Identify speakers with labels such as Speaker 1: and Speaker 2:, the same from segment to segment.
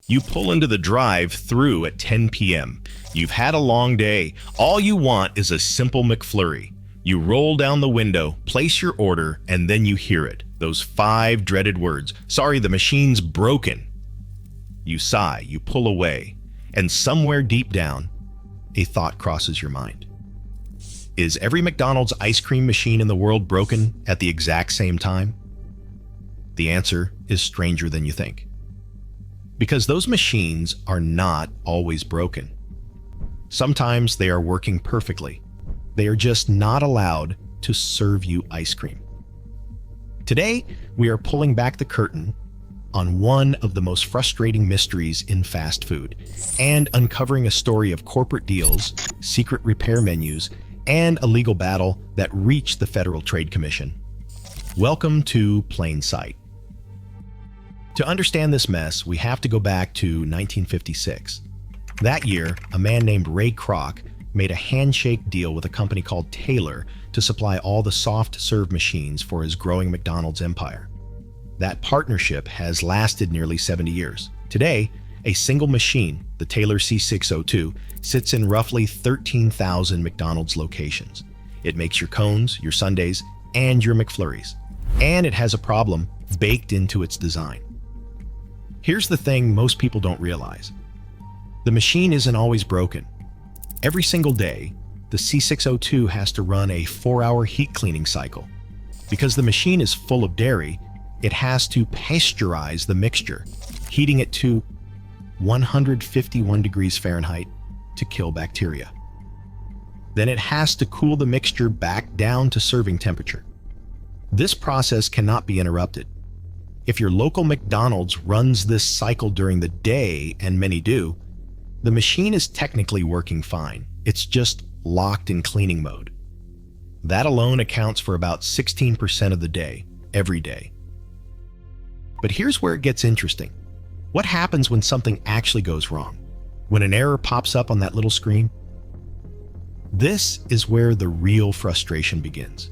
Speaker 1: You pull into the drive-thru at 10 p.m. You've had a long day. All you want is a simple McFlurry. You roll down the window, place your order, and then you hear it. Those 5 dreaded words. Sorry, the machine's broken. You sigh, you pull away, and somewhere deep down, a thought crosses your mind. Is every McDonald's ice cream machine in the world broken at the exact same time? The answer is stranger than you think. Because those machines are not always broken. Sometimes they are working perfectly. They are just not allowed to serve you ice cream. Today, we are pulling back the curtain on one of the most frustrating mysteries in fast food and uncovering a story of corporate deals, secret repair menus, and a legal battle that reached the Federal Trade Commission. Welcome to Plain Sight. To understand this mess, we have to go back to 1956. That year, a man named Ray Kroc made a handshake deal with a company called Taylor to supply all the soft-serve machines for his growing McDonald's empire. That partnership has lasted nearly 70 years. Today, a single machine, the Taylor C602, sits in roughly 13,000 McDonald's locations. It makes your cones, your sundaes, and your McFlurries. And it has a problem baked into its design. Here's the thing most people don't realize. The machine isn't always broken. Every single day, the C602 has to run a 4-hour heat cleaning cycle. Because the machine is full of dairy, it has to pasteurize the mixture, heating it to 151 degrees Fahrenheit to kill bacteria. Then it has to cool the mixture back down to serving temperature. This process cannot be interrupted. If your local McDonald's runs this cycle during the day, and many do, the machine is technically working fine. It's just locked in cleaning mode. That alone accounts for about 16% of the day, every day. But here's where it gets interesting. What happens when something actually goes wrong? When an error pops up on that little screen? This is where the real frustration begins.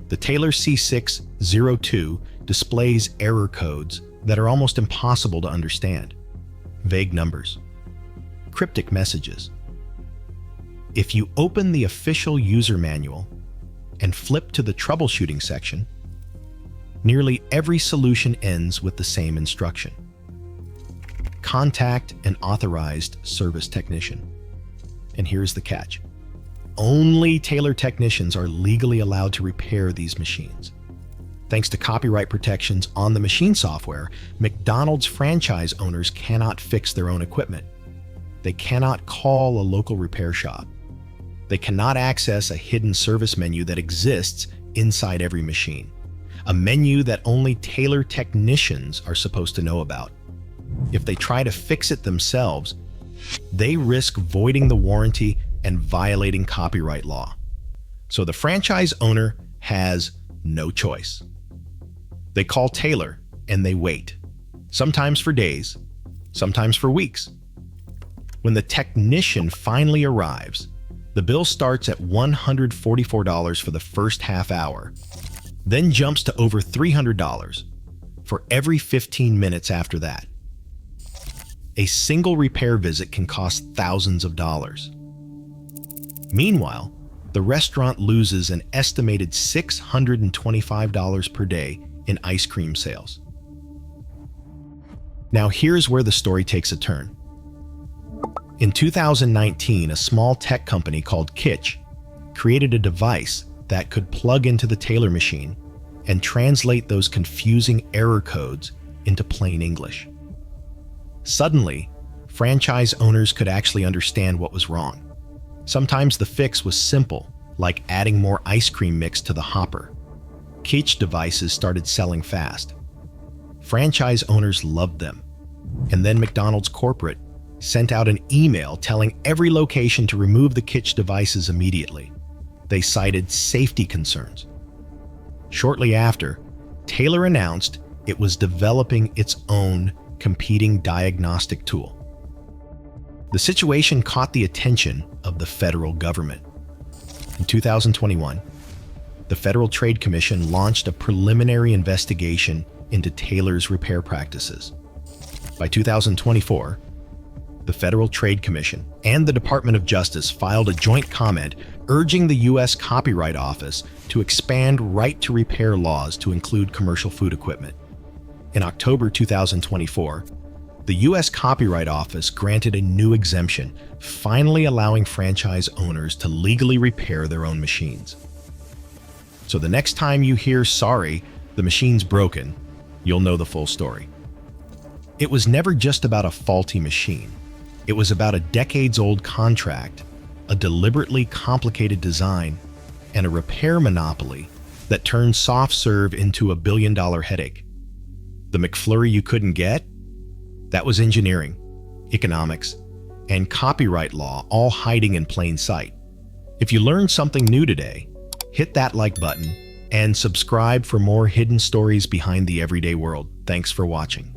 Speaker 1: The Taylor C602 displays error codes that are almost impossible to understand. Vague numbers, cryptic messages. If you open the official user manual and flip to the troubleshooting section, nearly every solution ends with the same instruction. Contact an authorized service technician. And here's the catch. Only Taylor technicians are legally allowed to repair these machines. Thanks to copyright protections on the machine software, McDonald's franchise owners cannot fix their own equipment. They cannot call a local repair shop. They cannot access a hidden service menu that exists inside every machine. A menu that only Taylor technicians are supposed to know about. If they try to fix it themselves, they risk voiding the warranty and violating copyright law. So the franchise owner has no choice. They call Taylor and they wait, sometimes for days, sometimes for weeks. When the technician finally arrives, the bill starts at $144 for the first half hour, then jumps to over $300 for every 15 minutes after that. A single repair visit can cost thousands of dollars. Meanwhile, the restaurant loses an estimated $625 per day in ice cream sales. Now here's where the story takes a turn. In 2019, a small tech company called Kitch created a device that could plug into the Taylor machine and translate those confusing error codes into plain English. Suddenly, franchise owners could actually understand what was wrong. Sometimes the fix was simple, like adding more ice cream mix to the hopper. Kitch devices started selling fast. Franchise owners loved them. And then McDonald's corporate sent out an email telling every location to remove the Kitch devices immediately. They cited safety concerns. Shortly after, Taylor announced it was developing its own competing diagnostic tool. The situation caught the attention of the federal government. In 2021, the Federal Trade Commission launched a preliminary investigation into Taylor's repair practices. By 2024, the Federal Trade Commission and the Department of Justice filed a joint comment urging the U.S. Copyright Office to expand right-to-repair laws to include commercial food equipment. In October 2024, the U.S. Copyright Office granted a new exemption, finally allowing franchise owners to legally repair their own machines. So the next time you hear, "Sorry, the machine's broken," you'll know the full story. It was never just about a faulty machine. It was about a decades-old contract, a deliberately complicated design, and a repair monopoly that turned soft serve into a billion-dollar headache. The McFlurry you couldn't get? That was engineering, economics, and copyright law all hiding in plain sight. If you learned something new today, hit that like button and subscribe for more hidden stories behind the everyday world. Thanks for watching.